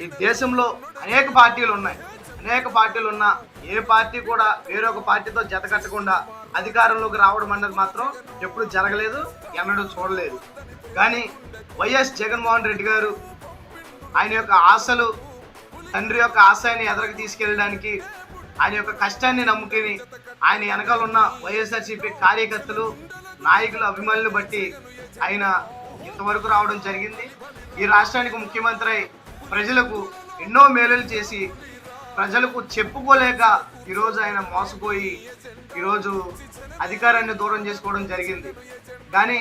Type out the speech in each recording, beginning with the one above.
ఈ దేశంలో అనేక పార్టీలు ఉన్నాయి. అనేక పార్టీలు ఉన్నా ఏ పార్టీ కూడా వేరొక పార్టీతో జతకట్టకుండా అధికారంలోకి రావడం అన్నది మాత్రం ఎప్పుడు జరగలేదు, ఎన్నడూ చూడలేదు. కానీ వైఎస్ జగన్మోహన్ రెడ్డి గారు ఆయన యొక్క ఆశలు, తండ్రి యొక్క ఆశయాన్ని ఎదరకు తీసుకెళ్ళడానికి ఆయన యొక్క కష్టాన్ని నమ్ముకుని ఆయన వెనకాల ఉన్న వైఎస్ఆర్సీపీ కార్యకర్తలు, నాయకులు, అభిమానులు బట్టి ఆయన ఇంతవరకు రావడం జరిగింది. ఈ రాష్ట్రానికి ముఖ్యమంత్రి ప్రజలకు ఎన్నో మేలులు చేసి ప్రజలకు చెప్పుకోలేక ఈరోజు ఆయన మోసపోయి ఈరోజు అధికారాన్ని దూరం చేసుకోవడం జరిగింది. కానీ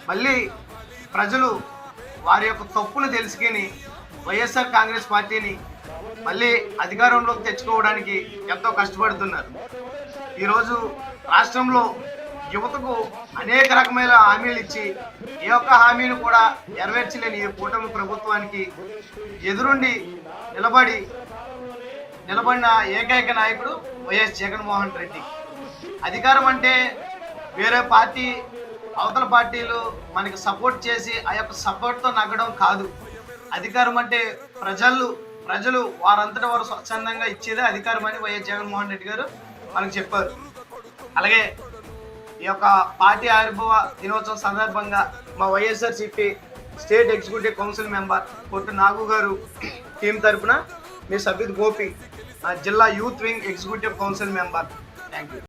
మళ్ళీ ప్రజలు వారి యొక్క తప్పులు తెలుసుకుని వైఎస్ఆర్ కాంగ్రెస్ పార్టీని మళ్ళీ అధికారంలోకి తెచ్చుకోవడానికి ఎంతో కష్టపడుతున్నారు. ఈరోజు రాష్ట్రంలో యువతకు అనేక రకమైన హామీలు ఇచ్చి ఏ ఒక్క హామీని కూడా నెరవేర్చలేని ఈ కూటమి ప్రభుత్వానికి ఎదురుండి నిలబడిన ఏకైక నాయకుడు వైఎస్ జగన్మోహన్ రెడ్డి. అధికారం అంటే వేరే పార్టీ, అవతల పార్టీలు మనకి సపోర్ట్ చేసి ఆ యొక్క సపోర్ట్తో నగ్గడం కాదు. అధికారం అంటే ప్రజలు వారంతటా వారు స్వచ్ఛందంగా ఇచ్చేదే అధికారం అని వైఎస్ జగన్మోహన్ రెడ్డి గారు మనకు చెప్పారు. అలాగే ఈ యొక్క పార్టీ ఆవిర్భావ దినోత్సవం సందర్భంగా మా YSRCP state executive council member కొట్టు నాగు గారు టీం తరఫున మీ సభ్యుడు గోపి, జిల్లా youth wing executive council member. Thank you.